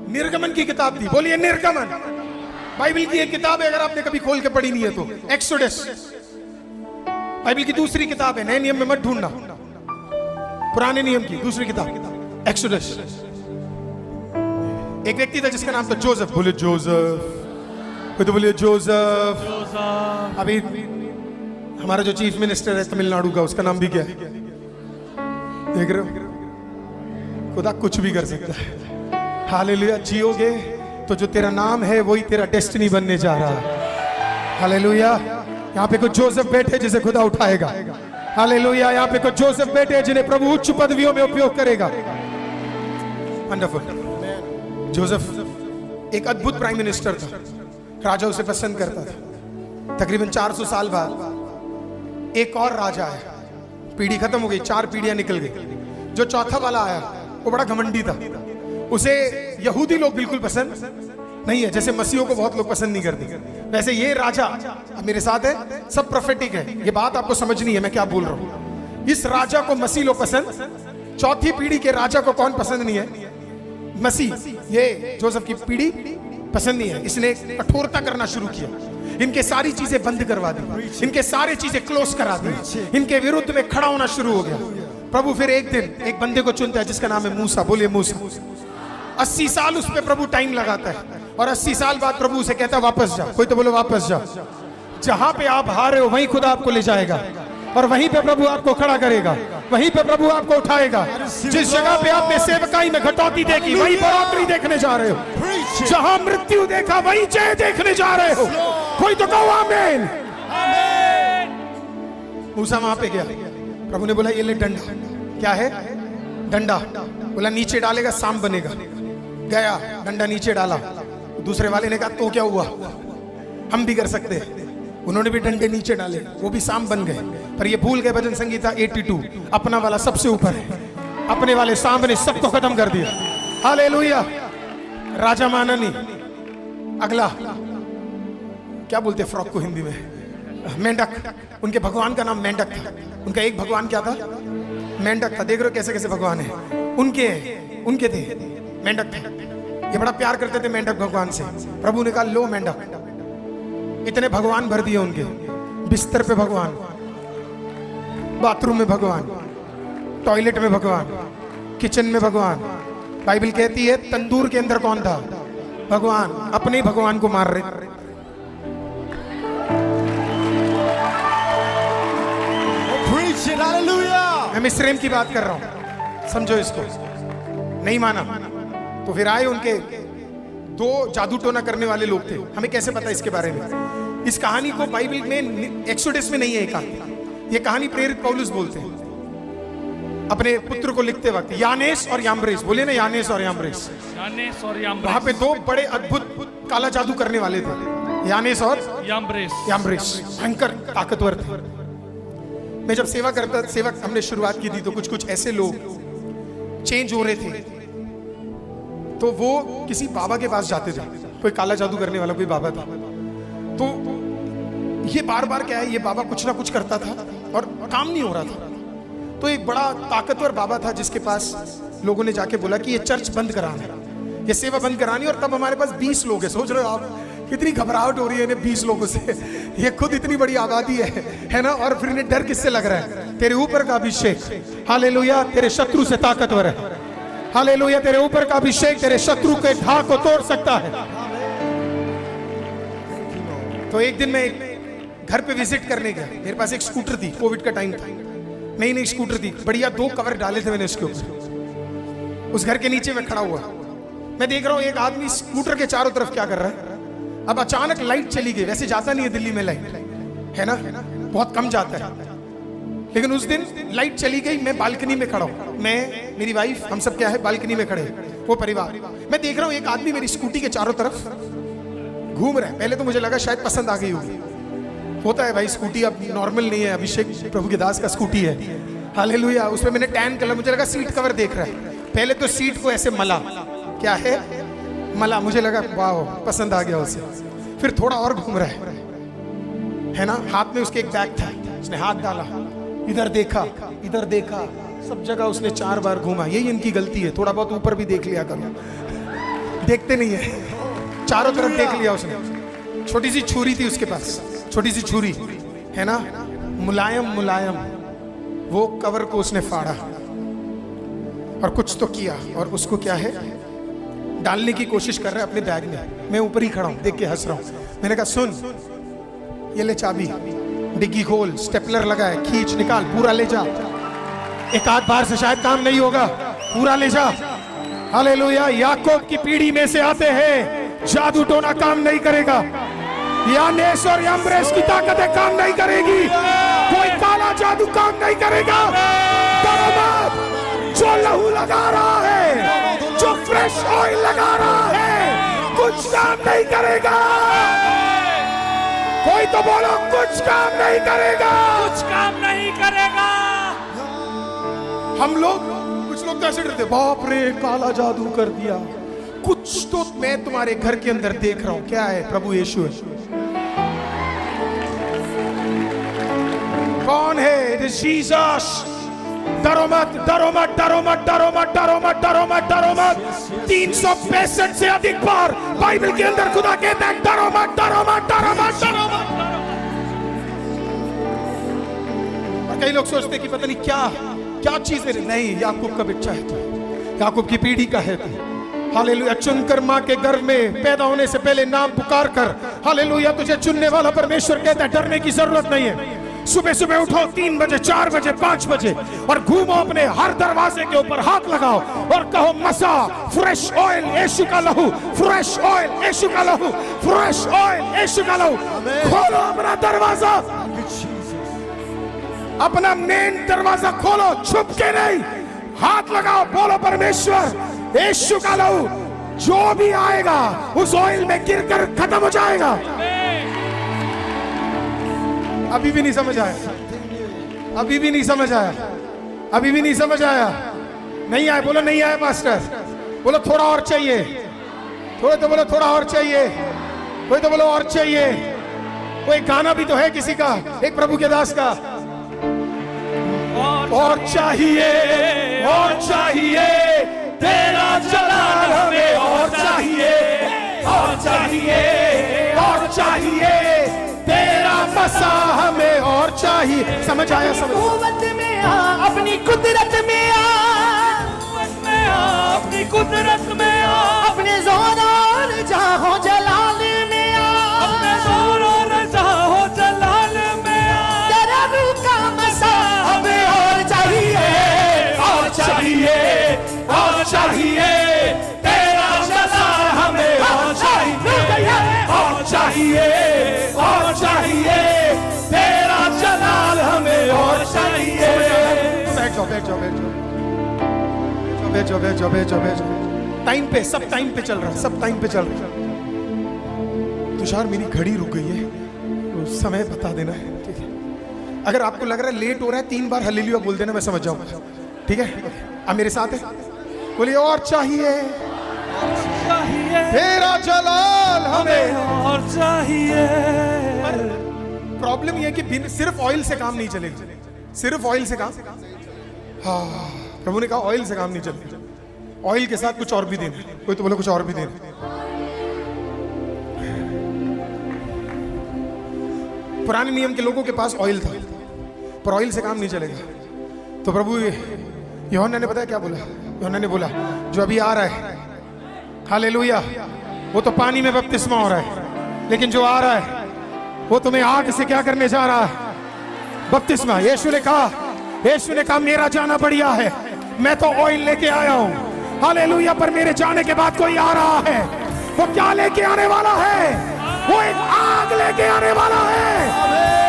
निर्गमन की किताब थी। बोलिए निर्गमन। बाइबल की एक किताब है, अगर आपने कभी खोल के पढ़ी नहीं है तो, एक्सोडस। बाइबल की दूसरी किताब है, नए नियम में मत ढूंढना, पुराने नियम की दूसरी किताब एक्सोडस। एक व्यक्ति था जिसका नाम था जोसेफ। बोले जोसेफ, तो बोलिए जोसेफ। अभी हमारा जो चीफ मिनिस्टर है तमिलनाडु का, उसका नाम भी क्या है? देख रहे हो, खुदा कुछ भी कर सकता है। हालेलुया। जियोगे तो जो तेरा नाम है वही तेरा डेस्टिनी बनने जा रहा है। हालेलुया। यहाँ पे कुछ जोसेफ बैठे जिसे खुदा उठाएगा। हालेलुया। यहाँ पे कुछ जोसेफ बैठे जिन्हें प्रभु उच्च पदवियों में उपयोग करेगा। वंडरफुल। जोसेफ एक अद्भुत प्राइम मिनिस्टर था, राजा उसे पसंद करता था। तकरीबन 400 साल बाद एक और राजा आया, पीढ़ी खत्म हो गई, 4 पीढ़ियां निकल गई। जो चौथा वाला आया वो बड़ा घमंडी था, उसे यहूदी लोग बिल्कुल पसंद नहीं है, जैसे मसीहों को बहुत लोग पसंद नहीं करते। वैसे ये राजा, अब मेरे साथ है, सब प्रोफेटिक है, ये बात आपको समझनी है मैं क्या बोल रहा हूं। इस राजा को मसीह लोग पसंद, चौथी पीढ़ी के राजा को कौन पसंद नहीं है? मसीह। ये जोसेफ की पीढ़ी पसंद नहीं है। इसने कठोरता करना शुरू किया, इनके सारी चीजें बंद करवा दी, इनके सारे चीजें क्लोज करा दी, इनके विरुद्ध में खड़ा होना शुरू हो गया। प्रभु फिर एक दिन एक बंदे को चुनता है जिसका नाम है मूसा। बोलिए मूसा। 80 साल उस पे प्रभु टाइम लगाता है और 80 साल बाद प्रभु उसे कहता है वापस जा। कोई तो बोलो वापस जा। जहां पे आप हारे हो वहीं खुदा आपको ले जाएगा और वहीं पे प्रभु आपको खड़ा करेगा, वहीं पे प्रभु आपको उठाएगा। जिस जगह पे आपने सेवकाई में घटौती देखी वहीं बढ़ोतरी देखने जा रहे हो। जहां मृत्यु देखा वहीं जय देखने जा रहे हो। कोई तो कहो आमीन। मूसा वहां पे गया, प्रभु ने बोला ये ले डंडा। क्या है? डंडा। बोला नीचे डालेगा सांप बनेगा। गया, डंडा नीचे डाला। दूसरे वाले ने कहा तो क्या हुआ, हम भी कर सकते हैं। उन्होंने भी डंडे नीचे डाले, वो भी सांप बन गए। पर ये भूल गए भजन संगीता 82, अपना वाला सबसे ऊपर है। अपने वाले सांप ने सबको खत्म कर दिया। हालेलुया। राजा माना नहीं। अगला क्या बोलते फ्रॉक को हिंदी में? मेंढक। उनके भगवान का नाम मेंढक था। उनका एक भगवान क्या था? मेंढक था। देख रहे हो कैसे कैसे भगवान है उनके थे। मेंढक था। ये बड़ा प्यार करते थे मेंढक भगवान से। प्रभु ने कहा लो मेंढक। इतने भगवान भर दिए उनके, बिस्तर पे भगवान, बाथरूम में भगवान, टॉयलेट में भगवान, किचन में भगवान। बाइबल कहती है तंदूर के अंदर कौन था? भगवान। अपने ही भगवान को मार रहे। मैं मिस्रेम की बात कर रहा हूं, समझो इसको। नहीं माना तो फिर आए उनके 2 जादू टोना करने वाले लोग थे। हमें कैसे पता इसके बारे में? इस कहानी को बाइबल में एक्सोडस में नहीं है। ये कहानी प्रेरित पौलुस बोलते हैं अपने पुत्र को लिखते वक्त। यानेस और याम्ब्रेस। बोलिए ना यानेस और याम्ब्रेस। यानेस और याम्ब्रेस। वहां पे 2 बड़े अद्भुत काला जादू करने वाले थे, यानेस और याम्ब्रेस। भयंकर ताकतवर थे। मैं जब सेवा हमने शुरुआत की थी तो कुछ ऐसे लोग चेंज हो रहे थे, तो वो किसी बाबा के पास जाते थे। कोई काला जादू करने वाला कोई बाबा था, तो ये बार बार क्या है, ये बाबा कुछ ना कुछ करता था और काम नहीं हो रहा था। तो एक बड़ा ताकतवर बाबा था जिसके पास लोगों ने जाके बोला कि ये चर्च बंद कराना, ये सेवा बंद करानी। और तब हमारे पास 20 लोग हैं। सोच रहे हो आप कितनी घबराहट हो रही है इन्हें 20 लोगों से। ये खुद इतनी बड़ी आबादी है ना। और फिर इन्हें डर किससे लग रहा है? तेरे ऊपर का अभिषेक। हालेलुया। तेरे शत्रु से ताकतवर है। हालेलुया। तेरे ऊपर का अभिषेक तेरे शत्रु के ढाक को तोड़ सकता है। तो एक दिन मैं घर पे विजिट करने गया। मेरे पास एक स्कूटर थी, कोविड का टाइम था, नई स्कूटर थी, बढ़िया 2 कवर डाले थे मैंने उसके ऊपर। उस घर के नीचे मैं खड़ा हुआ, मैं देख रहा हूं एक आदमी स्कूटर के चारों तरफ क्या कर रहा है। अब अचानक लाइट चली गई। वैसे जाता नहीं है दिल्ली में लाइट, है ना, बहुत कम जाता है, लेकिन उस दिन लाइट चली गई। मैं बालकनी में खड़ा हूं, मैं, मेरी वाइफ, हम सब क्या है बालकनी में खड़े, वो परिवार। मैं देख रहा हूं एक आदमी मेरी स्कूटी के चारों तरफ घूम रहा है। पहले तो मुझे लगा शायद पसंद आ गई होगी। होता है भाई, स्कूटी अब नॉर्मल नहीं है, अभिषेक प्रभु के दास का स्कूटी है। हालेलुया। उसमें मैंने टैन कलर, मुझे लगा सीट कवर देख रहा है। पहले तो सीट को ऐसे मला, क्या है मला, मुझे लगा वाह पसंद आ गया उसे। फिर थोड़ा और घूम रहा है ना। हाथ में उसके एक बैग था, उसने हाथ डाला, इधर देखा, सब जगह उसने 4 बार घूमा। यही इनकी गलती है, थोड़ा बहुत ऊपर भी देख लिया करो। देखते नहीं है, चारों तरफ देख लिया उसने। छोटी सी छुरी थी उसके पास, छोटी सी छुरी है ना, मुलायम मुलायम, वो कवर को उसने फाड़ा और कुछ तो किया, और उसको क्या है डालने की कोशिश कर रहा है अपने बैग में। मैं ऊपर ही खड़ा हूं, देख के हंस रहा हूं। मैंने कहा सुन, ये ले चाबी, डिग्गी खोल, स्टेपलर लगा है, खींच निकाल, पूरा ले जा। एक आध बार से शायद काम नहीं होगा, पूरा ले जा। हालेलुया। याकूब की पीढ़ी में से आते हैं, जादू टोना काम नहीं करेगा, यानेस और यम्ब्रेस की ताकतें काम नहीं करेगी, कोई काला जादू काम नहीं करेगा। जो लहू लगा रहा है, जो फ्रेश ऑयल लगा रहा है, कुछ काम नहीं करेगा। कोई तो बोलो, कुछ काम नहीं करेगा, कुछ काम नहीं करेगा। हम लोग, कुछ लोग तो ऐसे डरते, बाप रे काला जादू कर दिया। कुछ तो मैं तुम्हारे घर के अंदर देख रहा हूं, क्या है? प्रभु यीशु है। कौन है? It is Jesus. डरो मत, डरो मत, डरो मत, डरो मत, डरो मत, डरो मत, डरो मत। 365 से अधिक बार बाइबल के अंदर खुदा कहता है डरो मत, डरो मत, डरो मत, डरो मत। और कई लोग सोचते कि पता नहीं क्या चीज है। नहीं, याकूब का बच्चा है तू, याकूब की पीढ़ी का है तू। हालेलुया। चुनकर मां के गर्भ में पैदा होने से पहले नाम पुकार कर, हालेलुया, तुझे चुनने वाला परमेश्वर कहता है डरने की जरूरत नहीं है। सुबह सुबह उठो 3 बजे, 4 बजे, 5 बजे और घूमो, अपने हर दरवाजे के ऊपर हाथ लगाओ और कहो मसा, फ्रेश ऑयल यीशु का लहू, फ्रेश ऑयल यीशु का लहू, फ्रेश ऑयल यीशु का लहू। खोलो अपना दरवाजा, अपना मेन दरवाजा खोलो, छुप के नहीं, हाथ लगाओ, बोलो परमेश्वर यीशु का लहू जो भी आएगा उस ऑयल में गिरकर खत्म हो जाएगा। अभी भी नहीं समझ आया, अभी भी नहीं समझ आया, अभी भी नहीं समझ आया। नहीं आया, बोलो नहीं आया पास्टर, बोलो थोड़ा और चाहिए, थोड़े तो बोलो थोड़ा और चाहिए, कोई तो बोलो और चाहिए। कोई गाना भी तो है किसी का, एक प्रभु के दास का, और चाहिए, और चाहिए तेरा जलाल हमें, और चाहिए, और चाहिए, और चाहिए तेरा मसा हमें, और चाहिए। समझ आया? समझ में आ, अपनी कुदरत में आ, अपनी कुदरत में आ, अपने जोर और जाहो जलाल में आ, अपने जोर और जाहो जलाल में आ। तेरा रूह का मसा हमें और चाहिए, और चाहिए, और चाहिए तेरा जलाल हमें, और चाहिए, और चाहिए, और चाहिए तेरा जलाल हमें, और चाहिए। बैठ जाओ, बैठ जाओ, बैठ जाओ, बैठ जाओ, बैठ जाओ, बैठ जाओ, बैठ जाओ। टाइम पे, सब टाइम पे चल रहा है, सब टाइम पे चल रहा है। तुषार मेरी घड़ी रुक गई है, तो समय बता देना है, ठीक है? अगर आपको लग रहा है लेट हो रहा है, 3 बार हालेलुया बोल देना, मैं समझ जाऊंगा, ठीक है? अब मेरे साथ है, बोलिए और चाहिए तेरा जलाल हमें, और चाहिए। प्रॉब्लम यह है कि सिर्फ ऑयल से काम नहीं चलेगा, सिर्फ ऑयल से काम, हाँ प्रभु ने कहा ऑयल से काम नहीं चलेगा, ऑयल के साथ कुछ और भी देना। कोई तो बोले कुछ और भी देना। पुराने नियम के लोगों के पास ऑयल था, पर ऑयल से काम नहीं चलेगा। तो प्रभु यूहन्ना ने पता है क्या बोला? यूहन्ना ने बोला जो अभी आ रहा है, हालेलुया, वो तो पानी में बपतिस्मा हो रहा है, लेकिन जो आ रहा है वो तुम्हें आग से क्या करने जा रहा है? बपतिस्मा। यीशु ने कहा मेरा जाना बढ़िया है, मैं तो ऑयल लेके आया हूं, हालेलुया, पर मेरे जाने के बाद कोई आ रहा है। वो क्या लेके आने वाला है? वो एक आग लेके आने वाला है।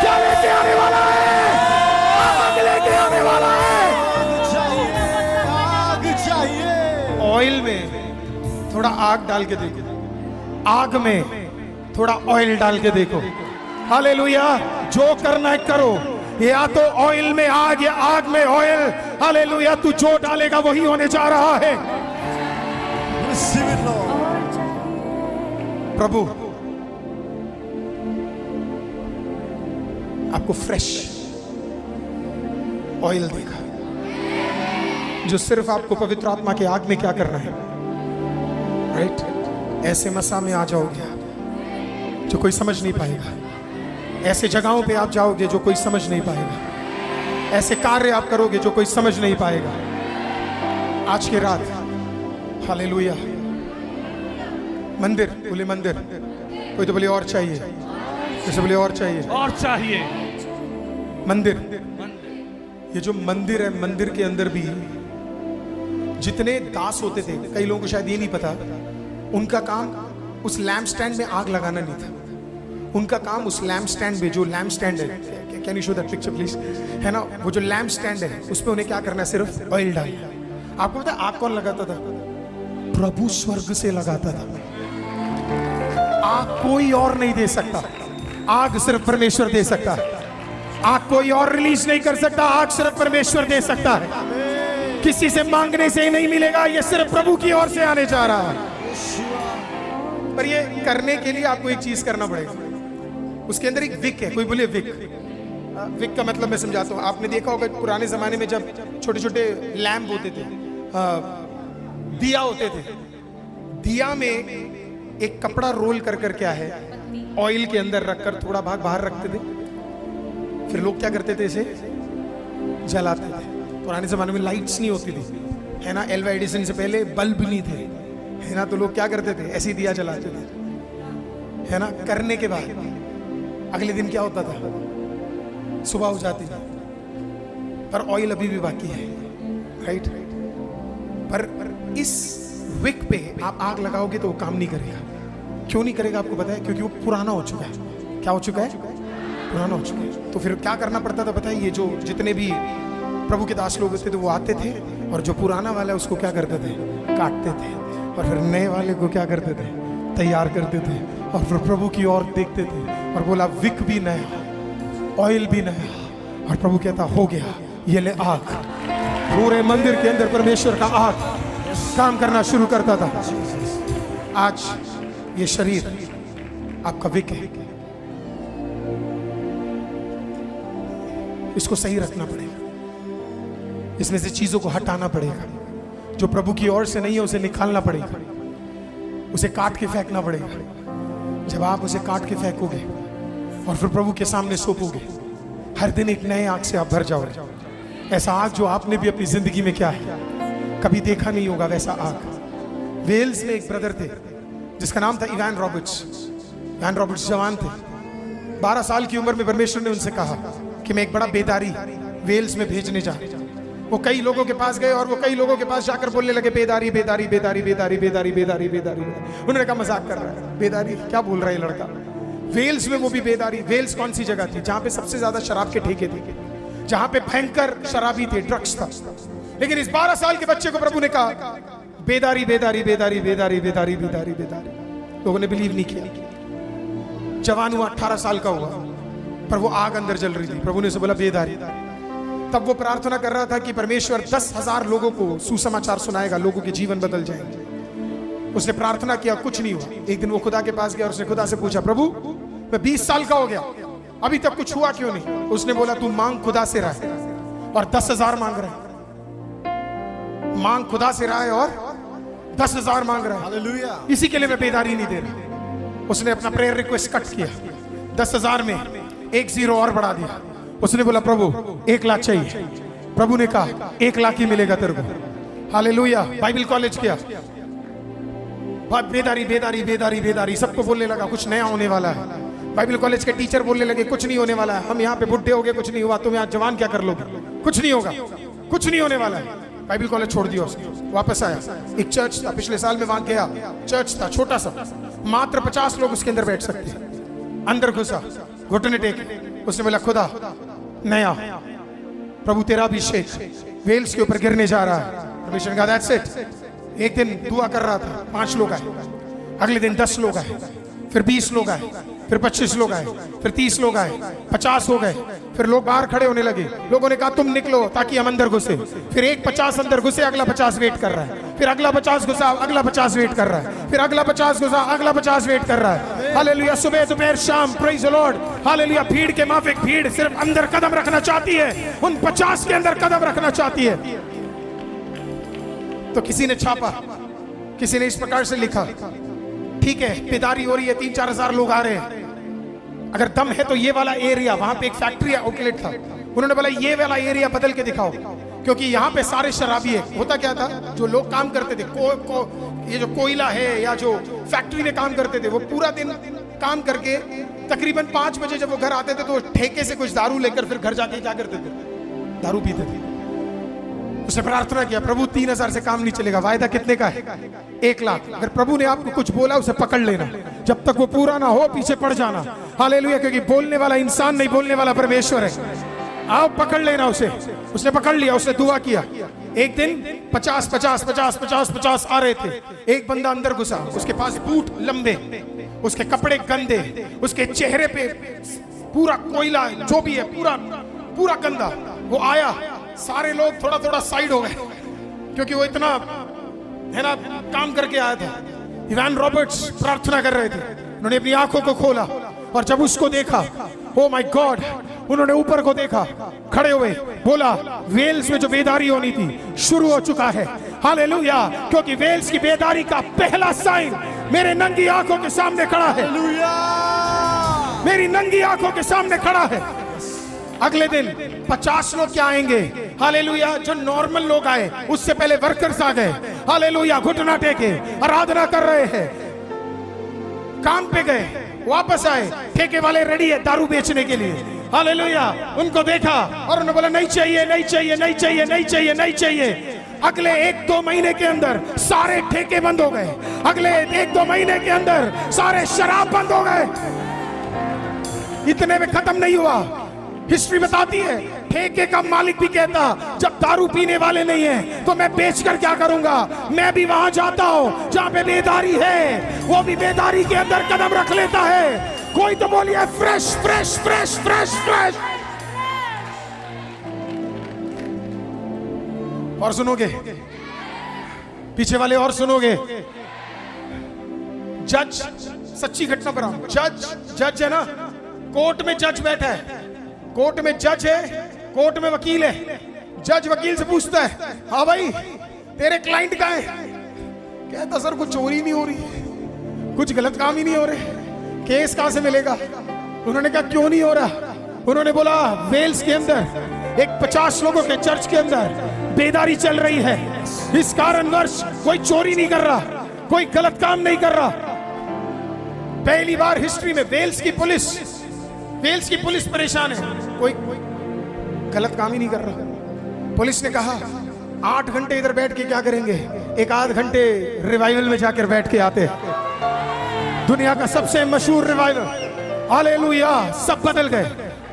क्या लेके आने वाला है? आग लेके आने वाला है। आग चाहिए। ऑयल में थोड़ा आग डाल के देखो, आग में थोड़ा ऑयल डाल के देखो, हालेलुया। जो करना है करो, या तो ऑयल में आग या आग में ऑयल, हालेलुया। तू जो डालेगा वही होने जा रहा है। प्रभु आपको फ्रेश ऑयल देगा, जो सिर्फ आपको पवित्र आत्मा के आग में क्या करना है, राइट? ऐसे मसा में आ जाओगे आप जो कोई समझ नहीं पाएगा। ऐसे जगहों पे आप जाओगे जो कोई समझ नहीं पाएगा। ऐसे कार्य आप करोगे जो कोई समझ नहीं पाएगा। आज की रात हालेलुया। मंदिर, बोले मंदिर। कोई तो बोले और चाहिए, जैसे बोले और चाहिए, और चाहिए। मंदिर। ये जो मंदिर है, मंदिर के अंदर भी जितने दास होते थे, कई लोगों को शायद ये नहीं पता, उनका काम उस लैम्प स्टैंड में आग लगाना नहीं था। उनका काम उस लैम्प स्टैंड में, जो लैम्प स्टैंड है, can you show that picture please, है ना, वो जो लैम्प स्टैंड है उस पे उन्हें क्या करना है, सिर्फ ऑयल डालना। आपको पता है आग कौन लगाता था? प्रभु स्वर्ग से लगाता था। आग कोई और नहीं दे सकता, आग सिर्फ परमेश्वर दे सकता है। आग कोई और रिलीज नहीं कर सकता, आग सिर्फ परमेश्वर दे सकता है। किसी से मांगने से नहीं मिलेगा, ये सिर्फ प्रभु की ओर से आने जा रहा है। पर ये करने के लिए आपको एक चीज करना पड़ेगा। उसके अंदर एक विक है। कोई बोले विक। विक का मतलब मैं समझाता हूँ। आपने देखा होगा पुराने जमाने में जब छोटे छोटे लैम्प होते थे, दिया होते थे, दिया में एक कपड़ा रोल कर कर क्या है, ऑयल के अंदर रखकर थोड़ा भाग बाहर रखते थे, फिर लोग क्या करते थे, इसे जलाते थे। पुराने जमाने में लाइट्स नहीं होती थी, है ना, एल्वा एडिसन से पहले बल्ब नहीं थे, है ना, तो लोग क्या करते थे, ऐसे दिया जलाते थे, है ना। करने के बाद अगले दिन क्या होता था, सुबह हो जाती थी, पर ऑयल अभी भी बाकी है, राइट। पर इस विक पे आप आग लगाओगे तो वो काम नहीं करेगा। क्यों नहीं करेगा आपको पता है? क्योंकि वो पुराना हो चुका है। क्या हो चुका है? पुराना हो चुका है। तो फिर क्या करना पड़ता था पता है? ये जो जितने भी प्रभु के दास लोग होते थे वो आते थे और जो पुराना वाला है उसको क्या करते थे, काटते थे, और फिर नए वाले को क्या करते थे, तैयार करते थे, और फिर प्रभु की ओर देखते थे और बोला विक भी नया, ऑयल भी नया, और प्रभु कहता हो गया, ये ले आग। पूरे मंदिर के अंदर परमेश्वर का आग काम करना शुरू करता था। आज ये शरीर आपका विक है, इसको सही रखना पड़ेगा, इसमें से चीजों को हटाना पड़ेगा। जो प्रभु की ओर से नहीं है उसे निकालना पड़ेगा, उसे काट के फेंकना पड़ेगा। जब आप उसे काट के फेंकोगे और फिर प्रभु के सामने सौंपोगे, हर दिन एक नए आग से आप भर जाओगे। ऐसा आग जो आपने भी अपनी जिंदगी में क्या है कभी देखा नहीं होगा, वैसा आग। वेल्स में एक ब्रदर थे जिसका नाम था इवान रॉबर्ट्स। इवान रॉबर्ट्स जवान थे, 12 साल की उम्र में परमेश्वर ने उनसे कहा कि मैं एक बड़ा बेदारी वेल्स में भेजने जा। वो कई लोगों के पास गए और वो कई लोगों के पास जाकर बोलने लगे बेदारी बेदारी बेदारी बेदारी बेदारी बेदारी बेदारी। उन्होंने कहा मजाक कर रहा है, बेदारी क्या बोल रहा है लड़का। वेल्स में वो भी बेदारी। वेल्स कौन सी जगह थी? जहां पे सबसे ज्यादा शराब के ठेके थे, जहां पे भयंकर शराबी थे, ड्रग्स था। लेकिन इस 12 साल के बच्चे को प्रभु ने कहा बेदारी बेदारी बेदारी बेदारी बेदारी बेदारी बेदारी। लोगों ने बिलीव नहीं किया। जवान हुआ, 18 साल का हुआ, पर वो आग अंदर जल रही थी। प्रभु ने उसे बोला बेदारी। तब वो प्रार्थना कर रहा था कि परमेश्वर 10,000 लोगों को सुसमाचार सुनाएगा, लोगों के जीवन बदल जाएंगे। उसने प्रार्थना किया, कुछ नहीं हुआ। एक दिन वो खुदा के पास गया और उसने खुदा से पूछा, प्रभु मैं 20 साल का हो गया, अभी तक कुछ हुआ क्यों नहीं? उसने बोला तू मांग खुदा से रहा है और 10,000 मांग रहा है। मांग खुदा से रहा है और 10,000 मांग रहा है। हालेलुया। इसी के लिए मैं बेदारी नहीं दे रहा। उसने अपना प्रेयर रिक्वेस्ट कट किया, 10,000 में 1 0 और बढ़ा दिया। उसने बोला प्रभु 1 लाख चाहिए। प्रभु ने कहा 1 लाख ही मिलेगा तेरे को। हालेलुया। बाइबल कॉलेज किया, बहुत बेदारी बेदारी बेदारी बेदारी, सबको बोलने लगा कुछ नया होने वाला है। बाइबल कॉलेज के टीचर बोलने लगे कुछ नहीं होने वाला है, हम यहाँ पे बुढ़े हो गए, कुछ नहीं हुआ, तुम यहाँ जवान क्या कर लोगे, कुछ नहीं होगा, कुछ नहीं होने वाला है। बाइबल कॉलेज छोड़ दिया उसने, वापस आया। एक चर्च था, पिछले साल में वहां गया, चर्च था छोटा सा, मात्र 50 लोग उसके अंदर बैठ सकते। अंदर घुसा, घुटने टेके, उसने बोला खुदा नया, प्रभु तेरा अभिषेक वेल्स के ऊपर गिरने जा रहा है। परमेश्वर का दैट्स इट। एक दिन दुआ कर रहा था, 5 लोग आए, अगले दिन 10 लोग आए, फिर 20 लोग आए, फिर 25 लोग आए, फिर 30 लोग आए, 50 हो गए। फिर लोग बाहर खड़े होने लगे। लोगों ने कहा तुम निकलो ताकि हम अंदर घुसे। फिर एक 50 अंदर घुसे, अगला 50 वेट कर रहा है, फिर अगला 50 घुसा, अगला 50 वेट कर रहा है, फिर अगला 50 घुसा, अगला 50 वेट कर रहा है। हालेलुया। सुबह दोपहर शाम, प्रेज द लॉर्ड। हालेलुया। भीड़ के माफिक भीड़ सिर्फ अंदर कदम रखना चाहती है, उन 50 के अंदर कदम रखना चाहती है। तो किसी ने छापा, किसी ने इस प्रकार से लिखा, ठीक है बेदारी हो रही है, 3-4 हजार लोग आ रहे हैं, अगर दम है तो ये वाला एरिया, वहां पे एक फैक्ट्री आउटलेट था, उन्होंने बोला ये वाला एरिया बदल के दिखाओ, क्योंकि यहाँ पे सारे शराबी है। होता क्या था, जो लोग काम करते थे, ये जो कोयला है या जो फैक्ट्री में काम करते थे, वो पूरा दिन काम करके तकरीबन 5 बजे जब वो घर आते थे तो ठेके से कुछ दारू लेकर फिर घर जाके क्या करते थे, दारू पीते थे। उसने प्रार्थना किया, प्रभु 3000 से काम नहीं चलेगा, वायदा कितने का है? 1 लाख। अगर प्रभु ने आपको कुछ बोला उसे पकड़ लेना, जब तक वो पूरा ना हो पीछे पड़ जाना। हालेलुया, क्योंकि बोलने वाला इंसान नहीं, बोलने वाला परमेश्वर है। आओ पकड़ लेना उसे। उसने पकड़ लिया, उसने दुआ किया। एक दिन 50 आ रहे थे। एक बंदा अंदर घुसा, उसके पास बूट लंबे, उसके कपड़े गंदे, उसके चेहरे पे पूरा कोयला जो भी है पूरा गंदा। वो आया, सारे लोग थोड़ा थोड़ा साइड हो गए, क्योंकि वो इतना है ना काम करके आया था। इवान रॉबर्ट्स प्रार्थना कर रहे थे, उन्होंने अपनी आंखों को खोला और जब उसको देखा, ओ माय गॉड, उन्होंने ऊपर को देखा, खड़े हुए बोला, वेल्स में जो बेदारी होनी थी शुरू हो चुका है। हालेलुया, क्योंकि वेल्स की बेदारी का पहला साइन मेरे नंगी आंखों के सामने खड़ा है। मेरी नंगी आंखों के सामने खड़ा है। अगले दिन 50 लोग क्या आएंगे? हालेलुया, जो नॉर्मल लोग आए उससे पहले वर्कर्स आ गए। हालेलुया, घुटना टेके आराधना कर रहे हैं, काम पे गए, वापस आए, ठेके वाले रेडी है दारू बेचने के लिए। हालेलुया, उनको देखा और उन्होंने बोला नहीं चाहिए, नहीं चाहिए, नहीं चाहिए, नहीं चाहिए, नहीं चाहिए। अगले 1-2 महीने के अंदर सारे ठेके बंद हो गए। अगले 1-2 महीने के अंदर सारे शराब बंद हो गए। इतने में खत्म नहीं हुआ। हिस्ट्री बताती है, ठेके का मालिक भी कहता, जब दारू पीने वाले नहीं है तो मैं बेचकर क्या करूंगा? मैं भी वहां जाता हूं जहां पे बेदारी है, वो भी बेदारी के अंदर कदम रख लेता है। कोई तो बोलिए fresh fresh fresh fresh fresh. और सुनोगे, पीछे वाले और सुनोगे। जज, सच्ची घटना पर जज है ना, कोर्ट में जज बैठा है, कोर्ट में जज है, कोर्ट में वकील है। जज वकील से पूछता है, हाँ भाई तेरे क्लाइंट का है? कहता सर कुछ चोरी नहीं हो रही, कुछ गलत काम ही नहीं हो रहे, केस कहां से मिलेगा? उन्होंने कहा क्यों नहीं हो रहा? उन्होंने बोला वेल्स के अंदर एक 50 लोगों के चर्च के अंदर बेदारी चल रही है, इस कारणवश कोई चोरी नहीं कर रहा, कोई गलत काम नहीं कर रहा। पहली बार हिस्ट्री में वेल्स की पुलिस परेशान है, कोई गलत काम ही नहीं कर रहा। पुलिस ने कहा 8 घंटे इधर बैठ के क्या करेंगे? 1-8 घंटे रिवाइवल में जाकर बैठ के आते हैं। दुनिया का सबसे मशहूर रिवाइवल, हालेलुया। सब बदल गए।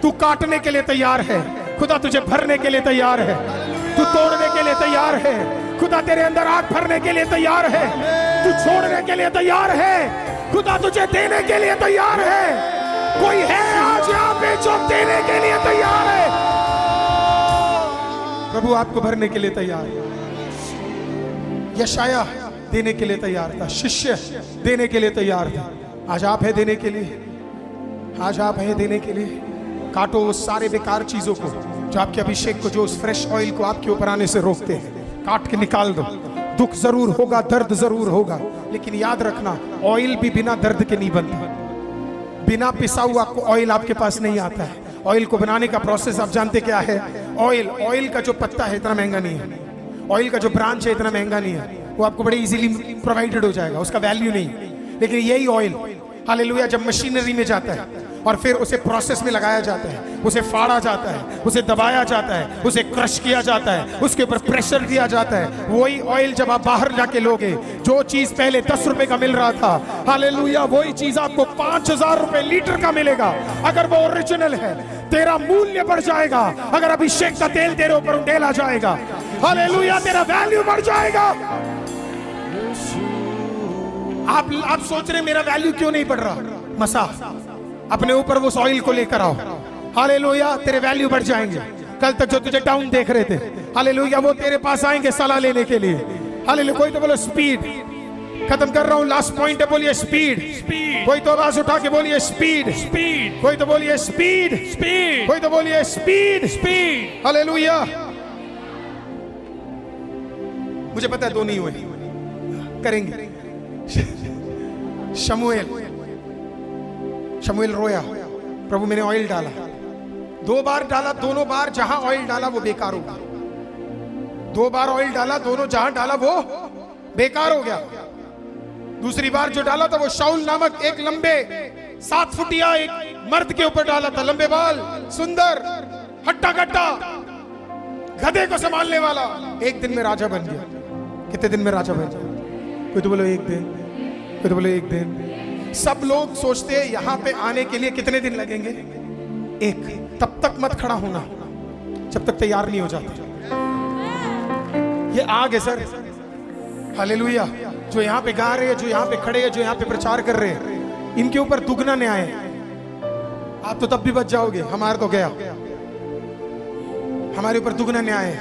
तू काटने के लिए तैयार है, खुदा तुझे भरने के लिए तैयार है। तू तोड़ने के लिए तैयार है, खुदा तेरे अंदर आग भरने के लिए तैयार है। तू छोड़ने के लिए तैयार है, खुदा तुझे देने के लिए तैयार है। कोई है आज यहाँ पे जो देने के लिए तैयार है? प्रभु आपको भरने के लिए तैयार है। यशाया देने के लिए तैयार था, शिष्य देने के लिए तैयार था। आज आप है देने के लिए, आज आप है देने के लिए। काटो उस सारे बेकार चीजों को जो आपके अभिषेक को, जो उस फ्रेश ऑयल को आपके ऊपर आने से रोकते हैं, काट के निकाल दो। दुख जरूर होगा, दर्द जरूर होगा, लेकिन याद रखना ऑयल भी बिना दर्द के नहीं बनता। बिना पिसा हुआ ऑयल आपके पास नहीं आता है। ऑयल को बनाने का प्रोसेस आप जानते क्या है? ऑयल का जो पत्ता है इतना महंगा नहीं है, ऑयल का जो ब्रांच है इतना महंगा नहीं है, वो आपको बड़े इजीली प्रोवाइडेड हो जाएगा, उसका वैल्यू नहीं। लेकिन यही ऑयल, हालेलुया, जब मशीनरी में जाता है और फिर उसे प्रोसेस में लगाया जाता है, उसे फाड़ा जाता है, उसे दबाया जाता है, उसे क्रश किया जाता है, उसके ऊपर प्रेशर दिया जाता है, वही ऑयल जब आप बाहर जाके लोगे, जो चीज पहले 10 रुपए का मिल रहा था, हालेलुया, वही चीज आपको 5000 रुपए लीटर का मिलेगा। अगर वो ओरिजिनल है, तेरा मूल्य बढ़ जाएगा। अगर अभिषेक का तेल तेरे ऊपर उंडेला जाएगा, हालेलुया, तेरा वैल्यू बढ़ जाएगा। आप सोच रहे मेरा वैल्यू क्यों नहीं बढ़ रहा? मसा अपने ऊपर वो ऑयल को लेकर आओ, हालेलुया, तेरे वैल्यू बढ़ जाएंगे। कल तक जो तुझे डाउन देख रहे थे, हालेलुया, वो तेरे पास आएंगे सलाह लेने के लिए। हालेलुया, कोई तो बोलो स्पीड। खत्म कर रहा हूं, लास्ट पॉइंट है, बोलिए स्पीड। कोई तो आवाज उठा के बोलिए स्पीड। कोई तो बोलिए स्पीड। कोई तो बोलिए स्पीड। हालेलुया। मुझे पता है 2 नहीं हुए, करेंगे। शमूएल रोया, प्रभु मैंने ऑयल डाला, 2 बार डाला, दोनों बार जहां ऑयल डाला वो बेकार हो गया। 2 बार ऑयल डाला, दोनों जहां डाला वो बेकार हो गया। दूसरी बार जो डाला था वो शाऊल नामक एक लंबे 7 फुटिया एक मर्द के ऊपर डाला था, लंबे बाल, सुंदर, हट्टा कट्टा, गधे को संभालने वाला। एक दिन में राजा बन गया। कितने दिन में राजा बन गया? कोई तो बोलो 1 दिन, कोई तो बोलो 1 दिन। सब लोग सोचते हैं यहां पे आने के लिए कितने दिन लगेंगे? 1। तब तक मत खड़ा होना जब तक तैयार नहीं हो जाते। ये आग है सर, हालेलुया। जो यहाँ पे गा रहे हैं, जो यहाँ पे खड़े हैं, जो यहाँ पे प्रचार कर रहे हैं, इनके ऊपर दुगना न्याय है। आप तो तब भी बच जाओगे, हमारा तो गया। हमारे ऊपर दुगना न्याय है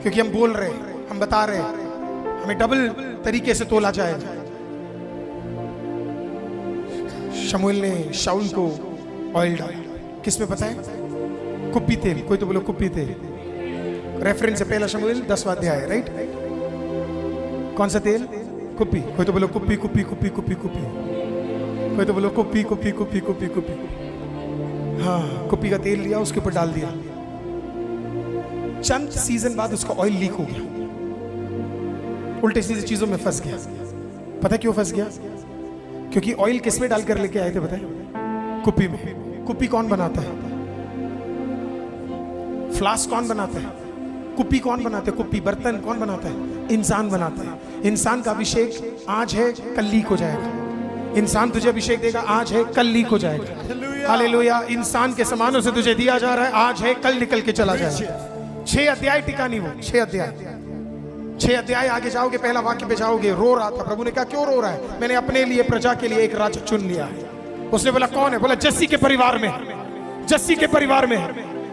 क्योंकि हम बोल रहे हैं, हम बता रहे हैं, हमें डबल तरीके से तोला जाएगा। शमूएल ने शाऊल को ऑयल डाला, किसमें पता है? कुप्पी तेल। कोई तो बोलो कुप्पी तेल। रेफरेंस है 1 शमूएल 10वां अध्याय, राइट? कौन सा तेल? कुप्पी। कोई तो बोलो कुप्पी कुप्पी कुप्पी कुप्पी कुप्पी। कोई तो बोलो कुप्पी कुप्पी कुप्पी कुप्पी कुप्पी। हाँ, कुप्पी का तेल लिया, उसके ऊपर डाल दिया। चंद सीजन बाद उसका ऑयल लीक हो गया, उल्टे सीधे चीजों में फंस गया। पता क्यों फंस गया? क्योंकि ऑयल किस में डालकर लेके आए थे पता है? कुप्पी में। कुप्पी कौन बनाता है? फ्लास्क कौन बनाता है? कुप्पी कौन बनाता है? कुप्पी बर्तन कौन बनाता है? इंसान बनाता है। इंसान का अभिषेक आज है, कल लीक हो जाएगा। इंसान तुझे अभिषेक देगा, आज है, कल लीक हो जाएगा। हालेलुया। इंसान के समानों से तुझे दिया जा रहा है, आज है, कल निकल के चला जाएगा। 6 अध्याय टिका नहीं वो, 6 अध्याय आगे जाओगे, पहला वाक्य पे जाओगे, रो रहा था। प्रभु ने कहा क्यों रो रहा है? मैंने अपने लिए, प्रजा के लिए एक राजा चुन लिया है। उसने बोला कौन है? बोला जस्सी के परिवार में, जस्सी के परिवार में।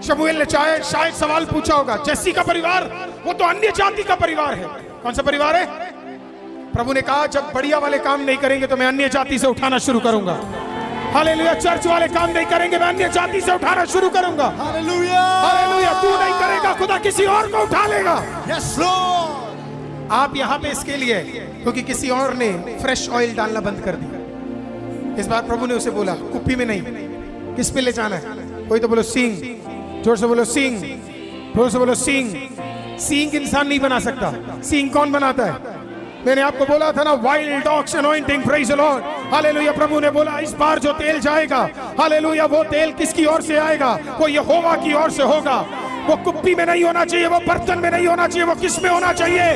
शमूएल ने शायद सवाल पूछा होगा, जस्सी का परिवार? वो तो अन्य जाति का परिवार है। कौन सा परिवार है? प्रभु ने कहा जब बढ़िया वाले काम नहीं करेंगे तो मैं अन्य जाति से उठाना शुरू करूंगा। हालेलुया। चर्च वाले काम नहीं करेंगे, मैं अन्य जाति से उठाना शुरू करूंगा। हालेलुया। हालेलुया। तू नहीं करेगा, खुदा किसी और को उठा लेगा। Yes Lord. आप यहाँ पे इसके लिए, क्योंकि किसी और ने फ्रेश ऑयल डालना बंद कर दिया। इस बार प्रभु ने उसे बोला कुप्पी में नहीं, किस पे ले जाना है? कोई तो बोलो सींग। जोर से बोलो सींग, जोर से बोलो सींग। सींग इंसान नहीं बना सकता। सींग कौन बनाता है? मैंने आपको बोला था ना, wild dogs anointing, praise the Lord. Hallelujah. प्रभु ने बोला इस बार जो तेल जाएगा, हालेलुया, वो तेल किसकी ओर से आएगा? वो यहोवा की ओर से होगा। वो कुप्पी में नहीं होना चाहिए, वो बर्तन में नहीं होना चाहिए, वो किस में होना चाहिए?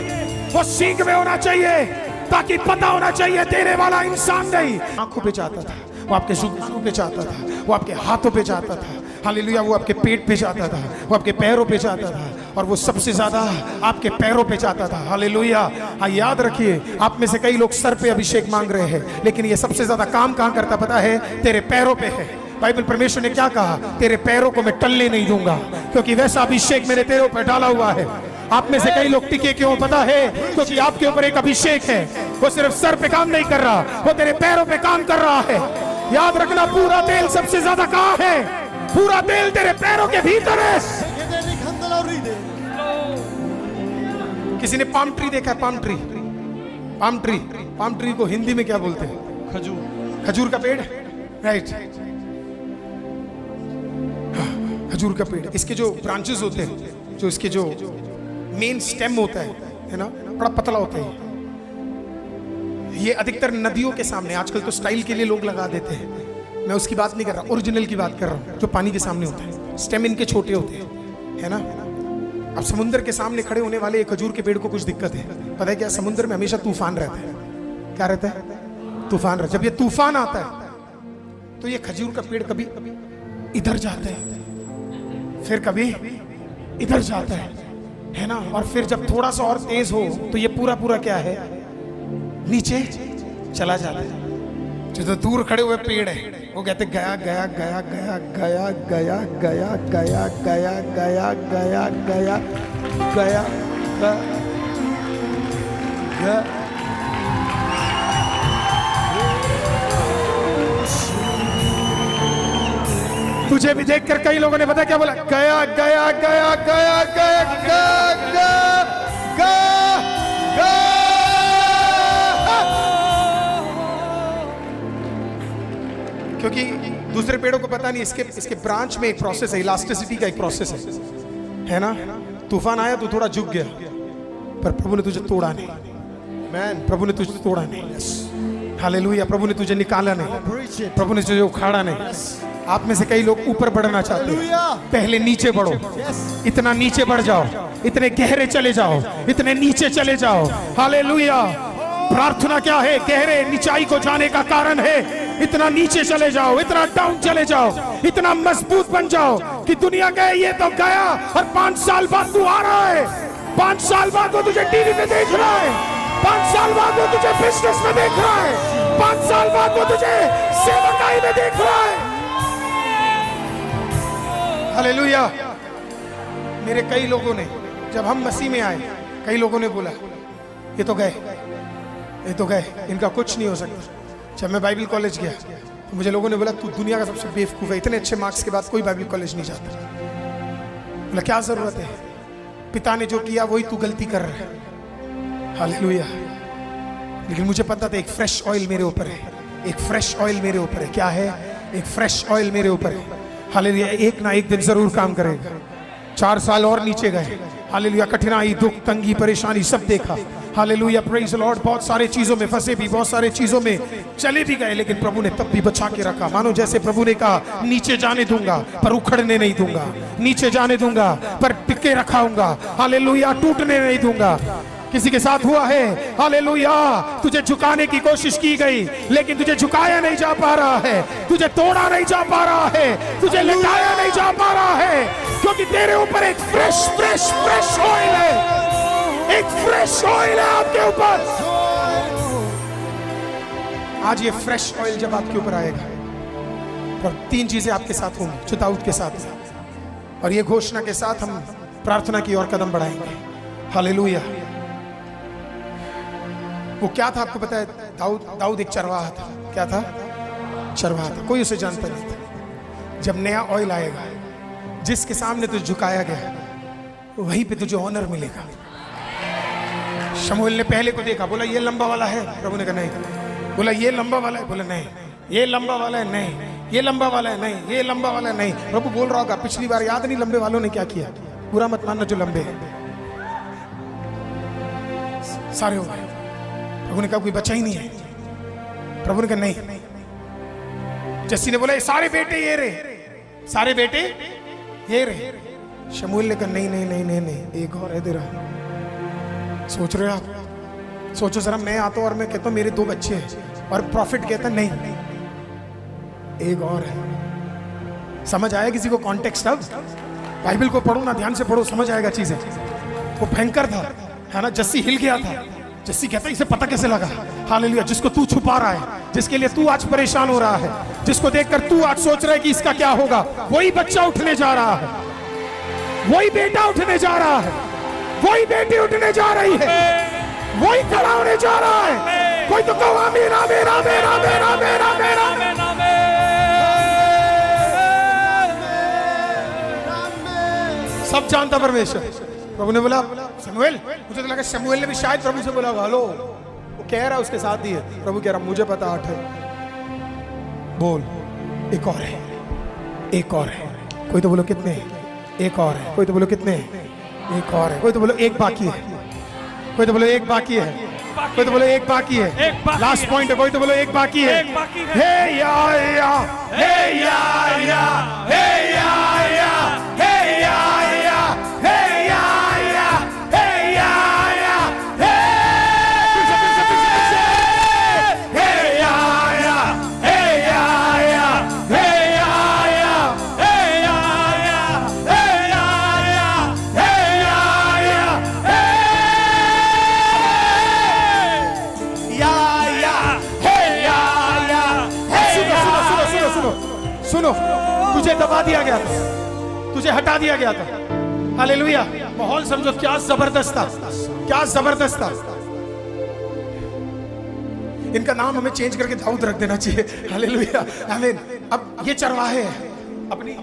वो सींग में होना चाहिए, ताकि पता होना चाहिए देने वाला इंसान नहीं। आंखों पे जाता था, वो आपके जुल्फों पे जाता था, वो आपके हाथों पे जाता था। हालेलुया। वो आपके पेट पे जाता था, वो आपके पैरों पे जाता था, और वो सबसे ज्यादा आपके पैरों पे जाता था। हालेलुया। हाँ, याद रखिए, आप में से कई लोग सर पे अभिषेक मांग रहे हैं, लेकिन ये सबसे ज्यादा काम कहाँ करता पता है? तेरे पैरों पे है। बाइबल परमेश्वर ने क्या कहा? तेरे पैरों को मैं टलने नहीं दूंगा, क्योंकि वैसा अभिषेक मैंने तेरे ऊपर डाला हुआ है। आप में से कई लोग टिके क्यों पता है? क्योंकि आपके ऊपर एक अभिषेक है, वो सिर्फ सर पे काम नहीं कर रहा, वो तेरे पैरों पे काम कर रहा है। याद रखना, पूरा तेल सबसे ज्यादा कहाँ है? पूरा तेल तेरे पैरों के भीतर है। किसी ने पाम ट्री देखा है? Palm tree, palm tree, palm tree को हिंदी में क्या बोलते हैं? खजूर। खजूर का पेड़, राइट? खजूर का पेड़, इसके जो ब्रांचेस होते हैं, जो इसके जो मेन स्टेम होता है ना, बड़ा पतला होता है। ये अधिकतर नदियों के सामने, आजकल तो स्टाइल के लिए लोग लगा देते हैं, मैं उसकी बात नहीं कर रहा, ओरिजिनल की बात कर रहा हूँ, जो पानी के सामने होता है। स्टेम इनके छोटे होते हैं, है ना? अब समुद्र के सामने खड़े होने वाले एक खजूर के पेड़ को कुछ दिक्कत है। पता है क्या? समुद्र में हमेशा तूफान रहता है। क्या रहता है? तूफान रहता है। जब ये तूफान आता है तो ये खजूर का पेड़ कभी इधर जाता है, फिर कभी इधर जाता है ना? और फिर जब थोड़ा सा और तेज हो तो ये पूरा पूरा क्या है? नीचे चला जाता है। जो दूर खड़े हुए पेड़ है वो कहते गया गया गया गया गया गया गया गया गया गया गया गया गया गया। तुझे भी देखकर कई लोगों ने पता क्या बोला? गया गया गया गया गया गया गया गया। क्योंकि दूसरे पेड़ों को पता नहीं, इसके ब्रांच में एक प्रोसेस है, इलास्टिसिटी का एक प्रोसेस है ना। तूफान आया तो थोड़ा झुक गया, पर प्रभु ने तुझे तोड़ा नहीं। मैन, प्रभु ने तुझे तोड़ा नहीं। हालेलुया। प्रभु ने तुझे निकाला नहीं, प्रभु ने तुझे उखाड़ा नहीं। आप में से कई लोग ऊपर बढ़ना चाहते हैं, पहले नीचे बढ़ो। इतना नीचे बढ़ जाओ, इतने गहरे चले जाओ, इतने नीचे चले जाओ। हालेलुया। प्रार्थना क्या है? गहरे नीचाई को जाने का कारण है। इतना नीचे चले जाओ, इतना डाउन चले जाओ, इतना मजबूत बन जाओ कि दुनिया गए ये तो गया, और 5 साल बाद तू आ रहा है। 5 साल बाद वो तुझे टीवी में देख रहा है, 5 साल बाद वो तुझे बिजनेस में देख रहा है, 5 साल बाद वो तुझे सेवकाई में देख रहा है। हालेलुया। मेरे कई लोगों ने, जब हम मसीह में आए, कई लोगों ने बोला ये तो गए, ये तो गए, इनका कुछ नहीं हो सकता। जब मैं बाइबल कॉलेज गया तो मुझे लोगों ने बोला तू दुनिया का सबसे बेवकूफ है, इतने अच्छे मार्क्स के बाद कोई बाइबल कॉलेज नहीं जाता। बोला क्या जरूरत है, पिता ने जो किया वही तू गलती कर रहा है। हालेलुया। लेकिन मुझे पता था एक फ्रेश ऑयल मेरे ऊपर है, एक फ्रेश ऑयल मेरे ऊपर है। क्या है? एक फ्रेश ऑयल मेरे ऊपर है। हालेलुया। एक ना एक दिन जरूर काम करेगा। 4 साल और नीचे गए। हालेलुया। कठिनाई, दुख, तंगी, परेशानी सब देखा। हालेलुया। Praise the Lord. बहुत सारे चीजों में फंसे भी, बहुत सारे चीजों में चले भी गए, लेकिन प्रभु ने तब भी बचा के रखा। मानो जैसे प्रभु ने कहा नीचे जाने दूंगा पर उखड़ने नहीं दूंगा, नीचे जाने दूंगा पर टिके रखाऊंगा। हालेलुया। टूटने नहीं दूंगा। किसी के साथ हुआ है? हालेलुया। तुझे झुकाने की कोशिश की गई, लेकिन तुझे झुकाया नहीं जा पा रहा है, तुझे तोड़ा नहीं जा पा रहा है, तुझे लटाया नहीं जा पा रहा है, क्योंकि तेरे ऊपर एक फ्रेश फ्रेश फ्रेश ऑयल है। एक फ्रेश ऑयल है आपके ऊपर। आज ये फ्रेश ऑयल जब आपके ऊपर आएगा, और 3 चीजें आपके साथ होंगी, चुताउत के साथ, और ये घोषणा के साथ हम प्रार्थना की ओर कदम बढ़ाएंगे। हालेलुया। वो क्या था आपको पता है? दाऊद एक चरवाहा था। क्या था? चरवाहा था। कोई उसे जानता नहीं था। जब नया ऑयल आएगा, जिसके सामने तुझे झुकाया गया, वहीं पे तुझे ऑनर मिलेगा। शमूएल ने पहले को देखा, बोला ये लंबा वाला है, प्रभु ने कहा नहीं। बोला ये लंबा वाला है, बोला नहीं। ये लंबा वाला है, नहीं। ये लंबा वाला है, नहीं। ये लंबा वाला है, नहीं। प्रभु बोल रहा होगा पिछली बार याद नहीं लंबे वालों ने क्या किया? बुरा मत मानना जो लंबे हैं। सारे हो गए। प्रभु ने कहा कोई बचा ही नहीं है। प्रभु ने कहा नहीं। जस्सी ने बोला ये सारे बेटे ये रे, सारे बेटे ये रे। शमूएल ने कहा नहीं नहीं नहीं नहीं नहीं, एक और है तेरा। सोच रहे हो आप? सोचो जरा, मैं आता हूं और मैं कहता हूं मेरे 2 बच्चे हैं, और प्रॉफिट कहता नहीं, एक और है। समझ आया किसी को कॉन्टेक्स्ट? अब बाइबल को पढ़ो ना, ध्यान से पढ़ो, समझ आएगा चीजें। वो भयंकर था, है ना। जस्सी हिल गया था। जस्सी कहता इसे पता कैसे लगा? हालेलुया। जिसको तू छुपा रहा है, जिसके लिए तू आज परेशान हो रहा है, जिसको देखकर तू आज सोच रहा है कि इसका क्या होगा, वही बच्चा उठने जा रहा है, वही बेटा उठने जा रहा है, वही बेटी उठने जा रही है, वही खड़ा होने जा रहा है। कोई तो कहो आमीन आमीन आमीन आमीन आमीन आमीन आमीन। सब जानता परमेश्वर। प्रभु ने बोला शमूएल, मुझे तो लगा शमूएल ने भी शायद प्रभु से बोला हेलो, वो कह रहा उसके साथ ही है। प्रभु कह रहा मुझे पता 8 है, बोल एक और है, एक और है। कोई तो बोलो कितने? एक और है। कोई तो बोलो कितने? एक और है। कोई तो बोलो एक बाकी है। कोई तो बोलो एक बाकी है। कोई तो बोलो एक बाकी है। लास्ट पॉइंट है। कोई तो बोलो एक बाकी है। हे या या, हे या या, हे या या, हे या या, हे या या, हे या या, हे या या, हे या या, हे या या, हे या या, हे या या, हे या या, सुनो, तुझे दबा दिया गया था, तुझे हटा दिया गया था। हालेलुया। माहौल समझो क्या जबरदस्त था, क्या जबरदस्त था। इनका नाम हमें चेंज करके दाऊद रख देना चाहिए। हालेलुया आमीन। अब ये चरवाहे अपनी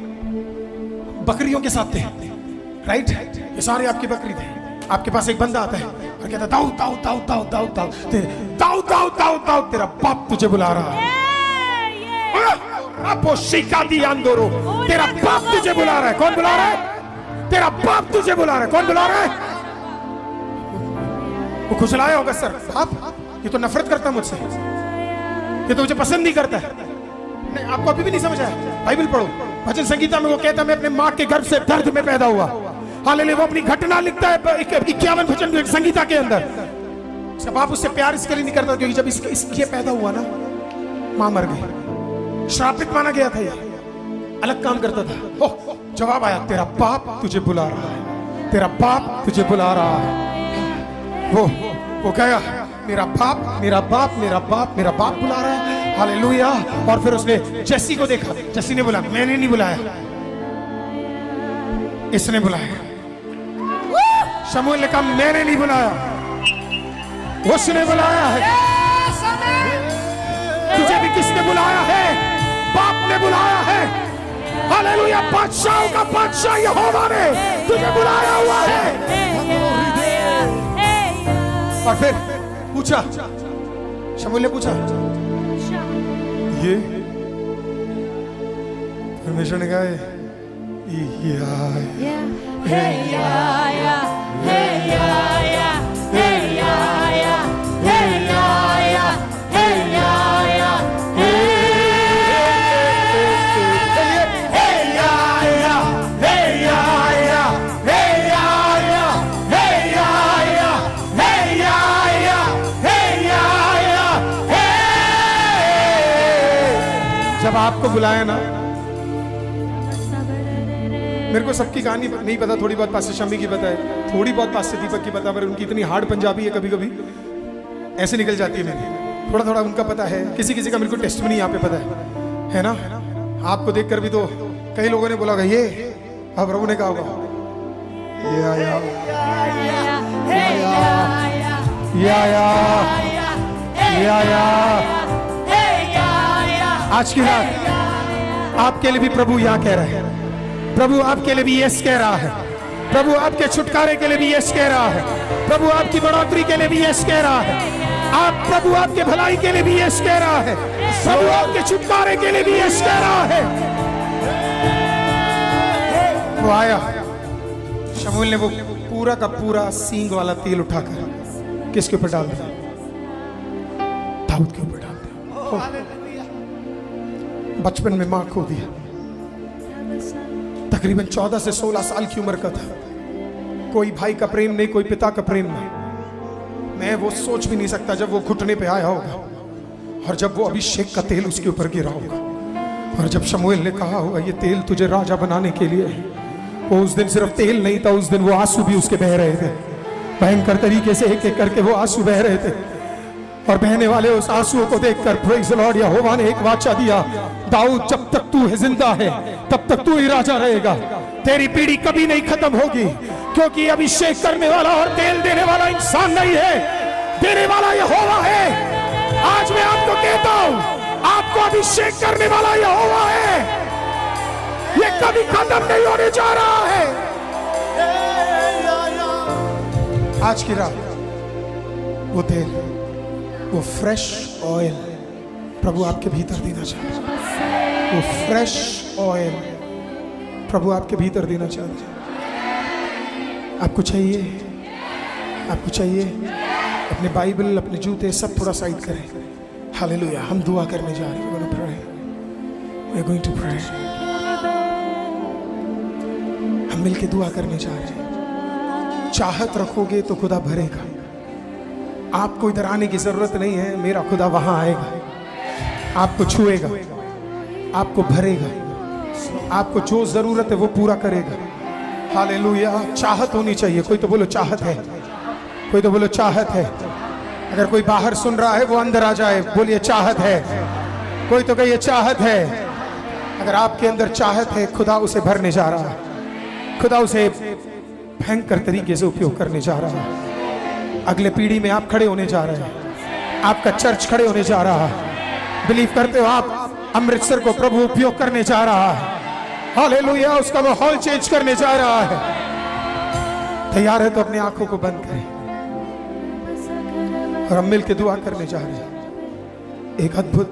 बकरियों के साथ थे, राइट? ये सारे आपकी बकरी थे। आपके पास एक बंदा आता है और कहता दाऊद दाऊद दाऊद दाऊद दाऊद दाऊद दाऊद दाऊद दाऊद दाऊद, तेरा बाप तुझे बुला रहा है। आपो शिका दी अंदरो, तेरा बाप तुझे बुला रहा है। कौन बुला रहा है? तेरा बाप तुझे बुला रहा है। कौन बुला रहा है? वो खुशलाया होगा, सर बाप ये तो नफरत करता है मुझसे, ये तो मुझे पसंद नहीं करता है। नहीं, आपको अभी भी नहीं समझ आया? बाइबल पढ़ो, भजन संगीता में वो कहता है मैं अपने माँ के गर्भ से दर्द में पैदा हुआ। हालेलुया। वो अपनी घटना लिखता है 51 भजन संगीता के अंदर। उसका बाप उससे प्यार इसके लिए नहीं करता क्योंकि जब इसके पैदा हुआ ना, माँ मर गई, श्रापित माना गया था, ये अलग काम करता था। ओह, जवाब आया, तेरा बाप तुझे बुला रहा है, तेरा बाप तुझे बुला रहा है। वो गया, मेरा बाप मेरा बाप मेरा बाप मेरा बाप बुला रहा है। हालेलुया। और फिर उसने जैसी को देखा, जैसी ने बुलाया, मैंने नहीं बुलाया, इसने बुलाया। शमूएल ने कहा मैंने नहीं बुलाया, उसने बुलाया है। तुझे भी किसने बुलाया है? बाप ने बुलाया है। हालेलुया। बादशाहों का बादशाह यहोवा ने तुझे बुलाया हुआ है। और फिर पूछा, शमूएल ने पूछा ये, परमेश्वर ने कहा जब आपको बुलाया ना, मेरे को सबकी कहानी नहीं पता, थोड़ी बहुत पास्टर शमी की पता है, थोड़ी बहुत पास्टर दीपक की पता, पर उनकी इतनी हार्ड पंजाबी है कभी कभी ऐसे निकल जाती है। मेरी थोड़ा थोड़ा उनका पता है, किसी किसी का मेरे को टेस्ट में नहीं यहाँ पे पता है ना। आपको देखकर भी तो कई लोगों ने बोला होगा ये, अब प्रभु ने कहा होगा ये आया, ये आया, ये आया। आज की रात आपके लिए भी प्रभु यहाँ कह रहा है, प्रभु आपके लिए भी यस कह रहा है, प्रभु आपके छुटकारे के लिए भी यस कह रहा है, प्रभु आपकी बढ़ोतरी के लिए भी यस कह रहा है, प्रभु आपके भलाई के लिए भी यस कह रहा है, प्रभु आपके छुटकारे के लिए भी यस कह रहा है। वो आया, शमूएल ने वो पूरा का पूरा सींग वाला तेल उठाकर किसके ऊपर डाल दिया? दाऊद के ऊपर डाल दिया। बचपन में मां खो दिया, तकरीबन 14 से 16 साल की उम्र का था। कोई भाई का प्रेम नहीं, कोई पिता का प्रेम नहीं। मैं वो सोच भी नहीं सकता जब वो घुटने पे आया होगा और जब वो अभिषेक का तेल उसके ऊपर गिरा होगा और जब शमूएल ने कहा होगा ये तेल तुझे राजा बनाने के लिए है। वो उस दिन सिर्फ तेल नहीं था, उस दिन वो आंसू भी उसके बह रहे थे, भयंकर तरीके से एक एक करके वो आंसू बह रहे थे। और बहने वाले उस आंसुओं को देखकर प्रेज़ द लॉर्ड, यहोवा ने एक वाचा दिया, दाऊद जब तक तू है जिंदा है तब तक तू ही राजा रहेगा, तेरी पीढ़ी कभी नहीं खत्म होगी, क्योंकि अभिषेक करने वाला और तेल देने वाला इंसान नहीं है, देने वाला यहोवा है। आज मैं आपको कहता हूं, आपको अभिषेक करने वाला यहोवा है, ये कभी खत्म नहीं होने जा रहा है। आज की रात वो तेल, वो फ्रेश ऑयल प्रभु आपके भीतर देना चाहते हैं, वो फ्रेश ऑयल प्रभु आपके भीतर देना चाहते हैं। आपको चाहिए, आपको चाहिए, अपने बाइबल, अपने जूते सब थोड़ा साइड करें। हालेलुया। हम दुआ करने जा रहे हैं। We are going to pray. हम मिलके दुआ करने जा रहे हैं। चाहत रखोगे तो खुदा भरेगा। आपको इधर आने की जरूरत नहीं है, मेरा खुदा वहां आएगा, आपको छुएगा, आपको भरेगा, आपको जो जरूरत है वो पूरा करेगा। हालेलुया। चाहत होनी चाहिए। कोई तो बोलो चाहत है, कोई तो बोलो चाहत है। अगर कोई बाहर सुन रहा है वो अंदर आ जाए, बोलिए चाहत है। कोई तो कहिए चाहत है। अगर आपके अंदर चाहत है, खुदा उसे भरने जा रहा है, खुदा उसे भयंकर तरीके से उपयोग करने जा रहा है। अगले पीढ़ी में आप खड़े होने जा रहे हैं, आपका चर्च खड़े होने जा रहा है। बिलीव करते हो आप? अमृतसर को प्रभु उपयोग करने जा रहा है। हालेलुया। उसका माहौल चेंज करने जा रहा है। तैयार है तो अपनी आंखों को बंद करें और हम मिल के दुआ करने जा रहे हैं। एक अद्भुत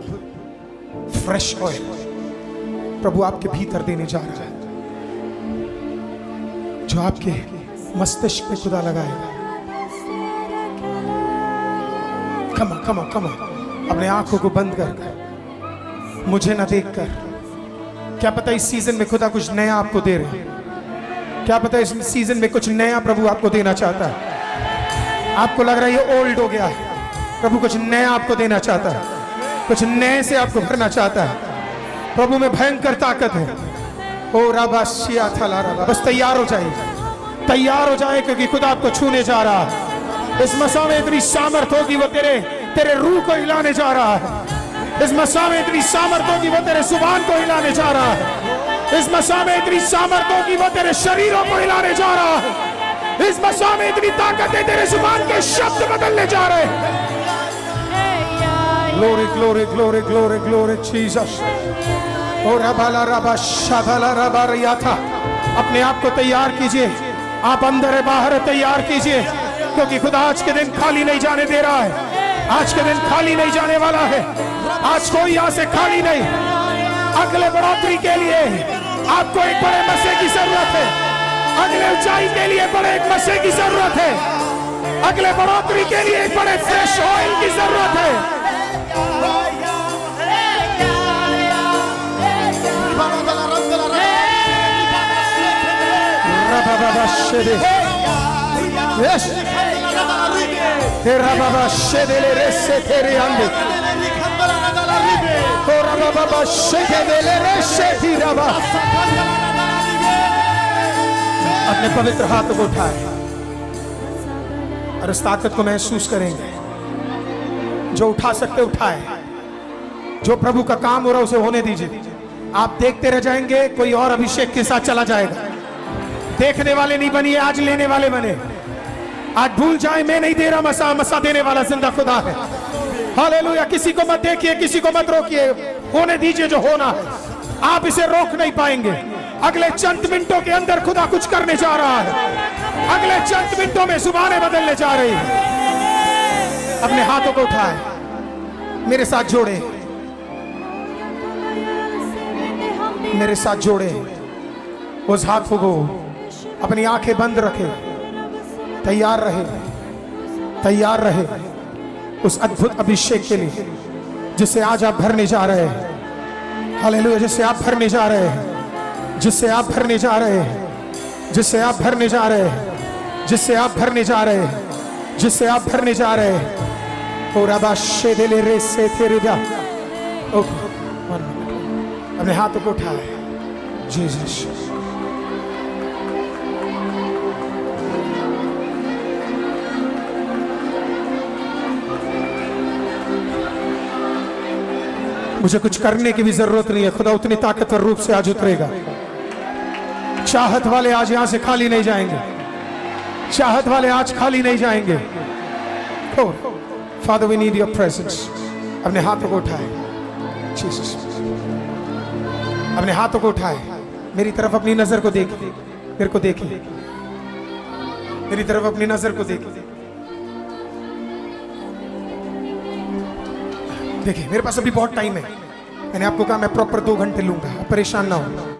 फ्रेश ऑयल प्रभु आपके भीतर देने जा रहा है, जो आपके मस्तिष्क पे खुदा लगाएगा। कमा कमा कमा, अपने आंखों को बंद कर, मुझे ना देखकर। क्या पता इस सीजन में खुदा कुछ नया आपको दे रहे हैं। क्या पता इस सीजन में कुछ नया प्रभु आपको देना चाहता है। आपको लग रहा है ये ओल्ड हो गया है, प्रभु कुछ नया आपको देना चाहता है, कुछ नए से आपको भरना चाहता है। प्रभु में भयंकर ताकत है। ओ रबा शिया थला रबा, बस तैयार हो जाइए, तैयार हो जाए, क्योंकि खुदा आपको छूने जा रहा है। इस मसा में इतनी सामर्थ होगी, वो तेरे रूह को हिलाने जा रहा है। इस मसा में इतनी सामर्थ होगी, वो तेरे जुबान को हिलाने जा रहा है। इस मसा में इतनी सामर्थ होगी, वो तेरे शरीरों को हिलाने जा रहा है। इस मसा में इतनी ताकत है, तेरे जुबान के शब्द बदलने जा रहे हैं। Glory glory glory glory glory Jesus. और रबाला रबा शाबाला रबा रिया था। अपने आप को तैयार कीजिए, आप अंदर है बाहर है, तैयार कीजिए, क्योंकि खुदा आज के दिन खाली नहीं जाने दे रहा है। आज के दिन खाली नहीं जाने वाला है। आज कोई यहाँ से खाली नहीं। अगले बढ़ोतरी के लिए आपको एक बड़े मसीह की जरूरत है। अगले ऊंचाई के लिए बड़े एक मसीह की जरूरत है। अगले बढ़ोतरी के लिए एक बड़े फ्रेश ऑयल की जरूरत है। Yes. Terra baba shedele resse tere ande. Ora baba shedele resse tiraba. अपने पवित्र हाथों को उठाए और इस ताकत को महसूस करेंगे। जो उठा सकते उठाए। जो प्रभु का काम हो रहा है उसे होने दीजिए। आप देखते रह जाएंगे, कोई और अभिषेक के साथ चला जाएगा। देखने वाले नहीं बनिए, आज लेने वाले बने। आज भूल जाए मैं नहीं दे रहा, मसा मसा देने वाला जिंदा खुदा है। हालेलुया। किसी को मत देखिए, किसी को मत रोकिए, होने दीजिए जो होना है। आप इसे रोक नहीं पाएंगे। अगले चंद मिनटों के अंदर खुदा कुछ करने जा रहा है। अगले चंद मिनटों में जुबानें बदलने जा रही है। अपने हाथों को उठाए, मेरे साथ जोड़े, मेरे साथ जोड़े। उस हाथों को, अपनी आंखें बंद रखे, तैयार रहे, तैयार रहे उस अद्भुत अभिषेक के लिए जिससे आज आप भरने जा रहे हैं। हालेलुया। जिससे आप भरने जा रहे हैं, जिससे आप भरने जा रहे हैं, जिससे आप भरने जा रहे हैं, जिससे आप भरने जा रहे हैं, जिससे आप भरने जा रहे हैं। और अब शेदेले रे से तेरे जा। ओके, अपने हाथों को उठाए। जीसस। मुझे कुछ करने की भी जरूरत नहीं है, खुदा उतनी ताकतवर रूप से आज उतरेगा। चाहत वाले आज यहां से खाली नहीं जाएंगे। चाहत वाले आज खाली नहीं जाएंगे। Father we need your presence. अपने हाथों को उठाए। जीसस। अपने हाथों को उठाए, मेरी तरफ अपनी नजर को देखिए, मेरे को देखिए, मेरी तरफ अपनी नजर को देखिए। देखिए, मेरे पास अभी बहुत टाइम है। मैंने आपको कहा मैं प्रॉपर 2 घंटे लूंगा, परेशान ना हो।